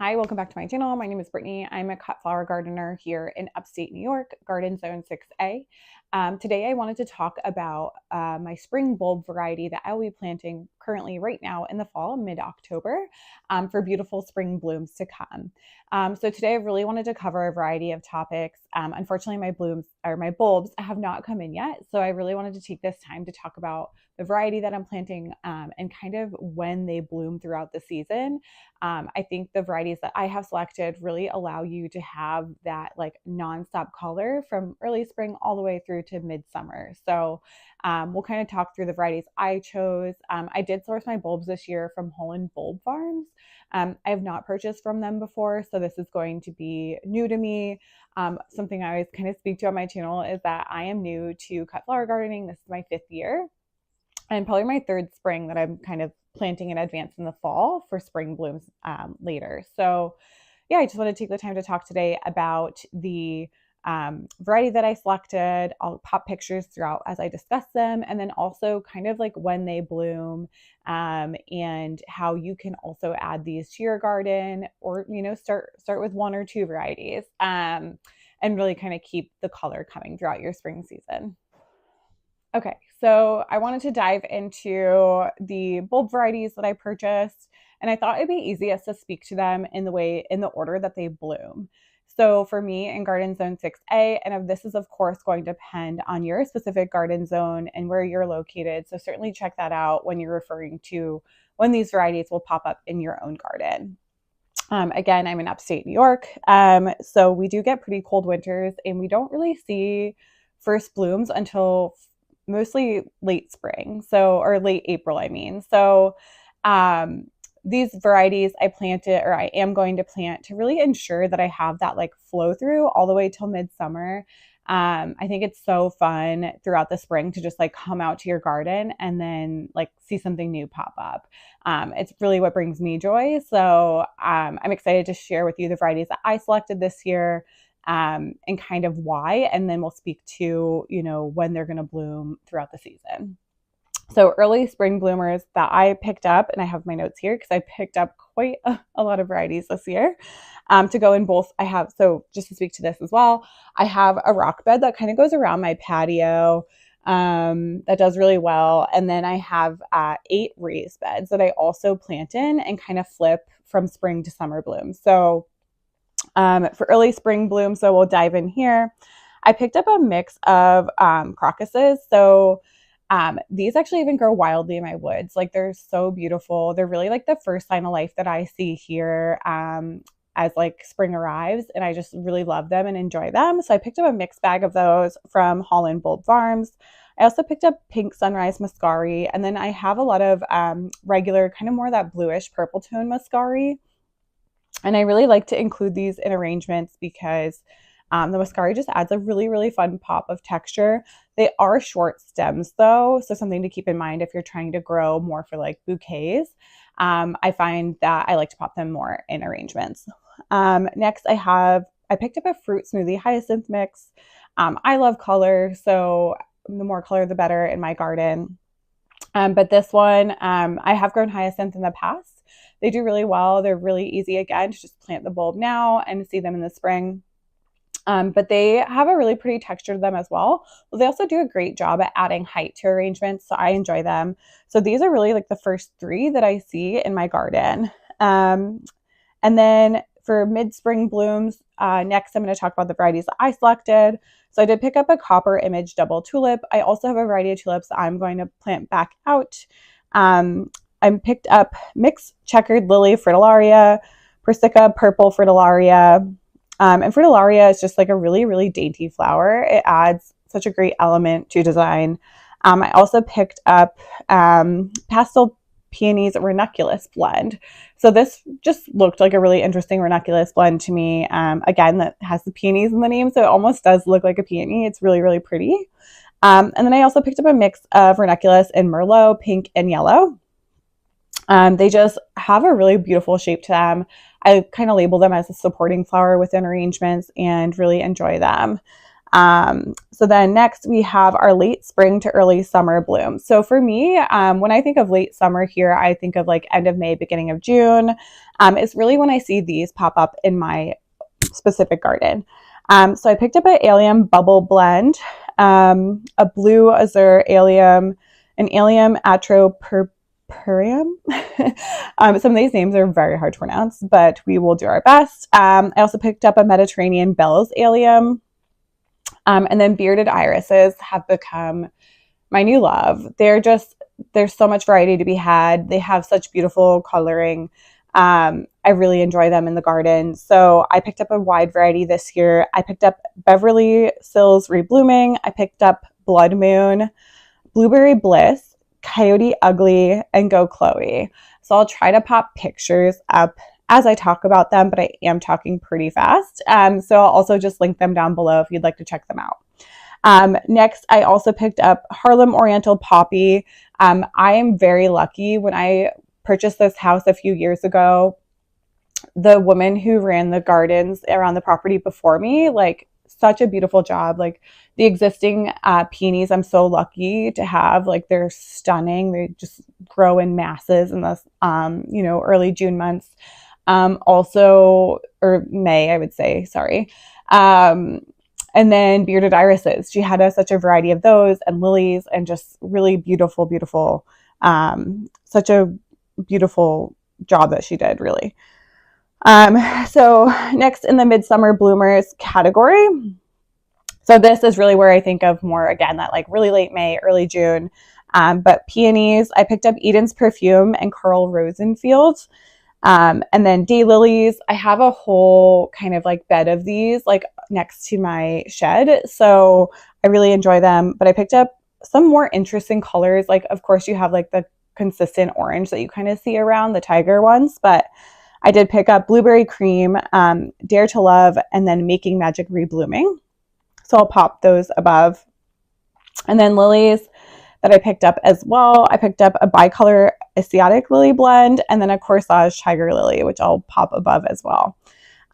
Hi, welcome back to my channel. My name is Brittany. I'm a cut flower gardener here in upstate New York, Garden Zone 6A. Today I wanted to talk about my spring bulb variety that I will be planting currently right now in the fall, mid-October, for beautiful spring blooms to come. So today I really wanted to cover a variety of topics. Unfortunately, my bulbs have not come in yet, so I really wanted to take this time to talk about the variety that I'm planting and kind of when they bloom throughout the season. I think the varieties that I have selected really allow you to have that like nonstop color from early spring all the way through to midsummer. So we'll kind of talk through the varieties I chose. I did source my bulbs this year from Holland Bulb Farms. I have not purchased from them before, so this is going to be new to me. Something I always kind of speak to on my channel is that I am new to cut flower gardening. This is my 5th year and probably my 3rd spring that I'm kind of planting in advance in the fall for spring blooms later. So yeah, I just want to take the time to talk today about the variety that I selected. I'll pop pictures throughout as I discuss them, and then also kind of like when they bloom and how you can also add these to your garden, or start with 1 or 2 varieties and really kind of keep the color coming throughout your spring season. Okay, so I wanted to dive into the bulb varieties that I purchased, and I thought it'd be easiest to speak to them in the order that they bloom. So for me in Garden Zone 6A, and this is of course going to depend on your specific garden zone and where you're located. So certainly check that out when you're referring to when these varieties will pop up in your own garden. Again, I'm in upstate New York, so we do get pretty cold winters, and we don't really see first blooms until mostly late spring, or late April, I mean. So these varieties I am going to plant to really ensure that I have that like flow through all the way till midsummer. I think it's so fun throughout the spring to just like come out to your garden and then like see something new pop up. It's really what brings me joy. So I'm excited to share with you the varieties that I selected this year, and kind of why, and then we'll speak to, when they're going to bloom throughout the season. So early spring bloomers that I picked up, and I have my notes here because I picked up quite a lot of varieties this year to go in both. So just to speak to this as well, I have a rock bed that kind of goes around my patio that does really well. And then I have 8 raised beds that I also plant in and kind of flip from spring to summer bloom. So for early spring bloom, so we'll dive in here. I picked up a mix of crocuses. So these actually even grow wildly in my woods. Like they're so beautiful. They're really like the first sign of life that I see here as like spring arrives, and I just really love them and enjoy them. So I picked up a mixed bag of those from Holland Bulb Farms. I also picked up pink sunrise Muscari, and then I have a lot of regular kind of more that bluish purple tone Muscari. And I really like to include these in arrangements because the Muscari just adds a really, really fun pop of texture. They are short stems though, so something to keep in mind if you're trying to grow more for like bouquets. I find that I like to pop them more in arrangements. Next, I picked up a fruit smoothie hyacinth mix. I love color, so the more color the better in my garden. But this one, I have grown hyacinth in the past. They do really well. They're really easy, again, to just plant the bulb now and see them in the spring. But they have a really pretty texture to them as well. Well, they also do a great job at adding height to arrangements, so I enjoy them. So these are really like the first 3 that I see in my garden. And then for mid-spring blooms, next I'm going to talk about the varieties that I selected. So I did pick up a copper image double tulip. I also have a variety of tulips that I'm going to plant back out. I picked up mixed checkered lily Fritillaria, Persica purple Fritillaria. And Fritillaria is just like a really, really dainty flower. It adds such a great element to design. I also picked up pastel Peonies Ranunculus blend. So this just looked like a really interesting ranunculus blend to me. Again, that has the peonies in the name, so it almost does look like a peony. It's really, really pretty. And then I also picked up a mix of ranunculus in Merlot, pink, and yellow. They just have a really beautiful shape to them. I kind of label them as a supporting flower within arrangements and really enjoy them. So then next we have our late spring to early summer blooms. So for me, when I think of late summer here, I think of like end of May, beginning of June. It's really when I see these pop up in my specific garden. So I picked up an Allium bubble blend, a blue azure Allium, an Allium atropurpureum. Some of these names are very hard to pronounce, but we will do our best. I also picked up a Mediterranean Bells Allium. And then bearded irises have become my new love. There's so much variety to be had. They have such beautiful coloring. I really enjoy them in the garden. So I picked up a wide variety this year. I picked up Beverly Sills Reblooming. I picked up Blood Moon, Blueberry Bliss, Coyote Ugly, and Go Chloe. So I'll try to pop pictures up as I talk about them, but I am talking pretty fast. So I'll also just link them down below if you'd like to check them out. Next, I also picked up Harlem Oriental Poppy. I am very lucky. When I purchased this house a few years ago, the woman who ran the gardens around the property before me, like such a beautiful job. Like the existing peonies, I'm so lucky to have. Like they're stunning. They just grow in masses in the early June months. Or May, I would say, sorry. And then bearded irises. She had such a variety of those, and lilies, and just really beautiful, such a beautiful job that she did, really. So next in the midsummer bloomers category. So this is really where I think of more, again, that like really late May, early June. But peonies, I picked up Eden's Perfume and Carl Rosenfield. And then daylilies, I have a whole kind of like bed of these like next to my shed. So I really enjoy them, but I picked up some more interesting colors. Like, of course you have like the consistent orange that you kind of see around the tiger ones, but I did pick up Blueberry Cream, Dare to Love, and then Making Magic Reblooming. So I'll pop those above. And then lilies that I picked up as well. I picked up a bicolor Asiatic lily blend and then a corsage tiger lily, which I'll pop above as well.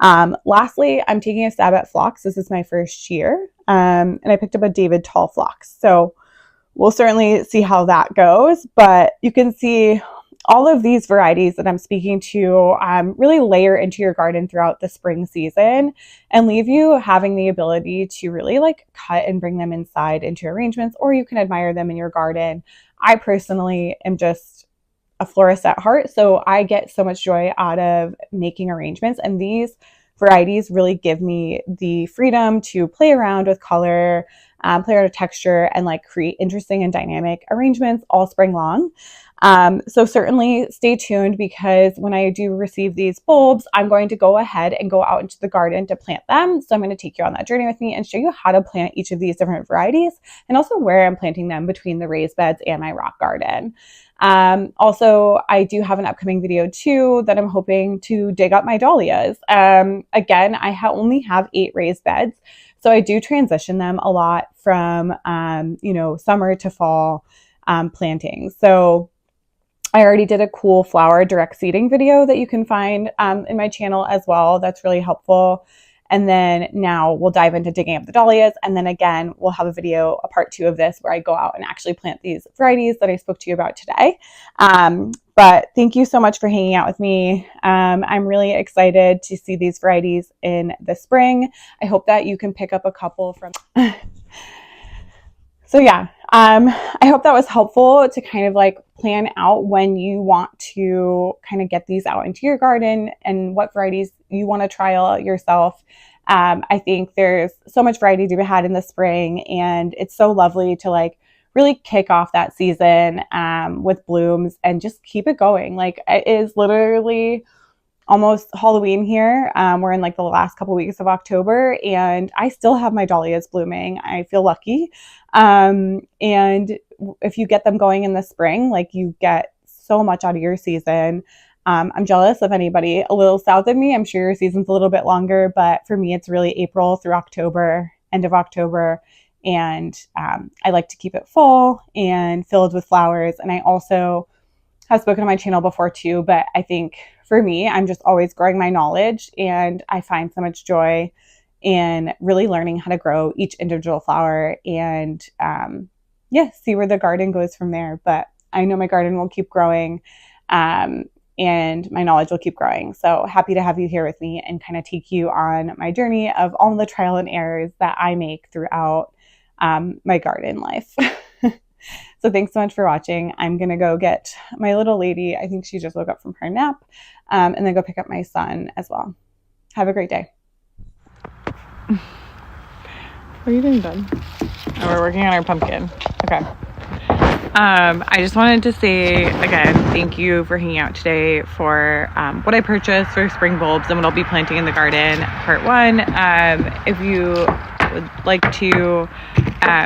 Lastly, I'm taking a stab at phlox. This is my first year. And I picked up a David Tall phlox. So we'll certainly see how that goes. But you can see all of these varieties that I'm speaking to really layer into your garden throughout the spring season and leave you having the ability to really like cut and bring them inside into arrangements, or you can admire them in your garden. I personally am just a florist at heart, so I get so much joy out of making arrangements, and these varieties really give me the freedom to play around with color, play around with texture, and like create interesting and dynamic arrangements all spring long. So certainly stay tuned, because when I do receive these bulbs, I'm going to go ahead and go out into the garden to plant them. So I'm going to take you on that journey with me and show you how to plant each of these different varieties, and also where I'm planting them between the raised beds and my rock garden. Also, I do have an upcoming video too that I'm hoping to dig up my dahlias. Again, I only have 8 raised beds, so I do transition them a lot from, summer to fall planting. So I already did a cool flower direct seeding video that you can find in my channel as well. That's really helpful. And then now we'll dive into digging up the dahlias. And then again, we'll have a video, a part 2 of this, where I go out and actually plant these varieties that I spoke to you about today. But thank you so much for hanging out with me. I'm really excited to see these varieties in the spring. I hope that you can pick up a couple from... So yeah, I hope that was helpful to kind of like plan out when you want to kind of get these out into your garden and what varieties you want to trial yourself. I think there's so much variety to be had in the spring, and it's so lovely to like really kick off that season with blooms and just keep it going. Like, it is literally almost Halloween here. We're in like the last couple weeks of October, and I still have my dahlias blooming. I feel lucky. And if you get them going in the spring, like, you get so much out of your season. I'm jealous of anybody a little south of me. I'm sure your season's a little bit longer, but for me, it's really April through October, end of October. And I like to keep it full and filled with flowers. And I also have spoken on my channel before too, but I think for me, I'm just always growing my knowledge, and I find so much joy and really learning how to grow each individual flower and yeah, see where the garden goes from there. But I know my garden will keep growing and my knowledge will keep growing. So happy to have you here with me and kind of take you on my journey of all the trial and errors that I make throughout my garden life. So thanks so much for watching. I'm going to go get my little lady. I think she just woke up from her nap, and then go pick up my son as well. Have a great day. What are you doing, bud? Oh, we're working on our pumpkin. Okay. I just wanted to say again, thank you for hanging out today for what I purchased for spring bulbs and what I'll be planting in the garden, part one. If you would like to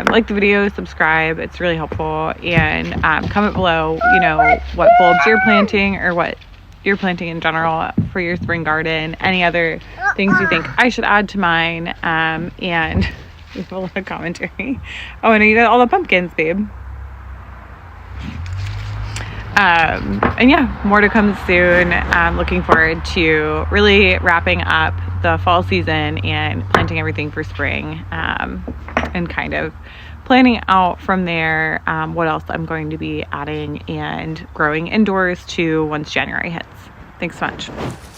like the video, subscribe, it's really helpful, and comment below, you know, what bulbs you're planting or what you're planting in general for your spring garden, any other things you think I should add to mine, and we have a lot of commentary. Oh, and you got all the pumpkins, babe. And yeah, more to come soon. I'm looking forward to really wrapping up the fall season and planting everything for spring, and kind of planning out from there what else I'm going to be adding and growing indoors to once January hits. Thanks so much.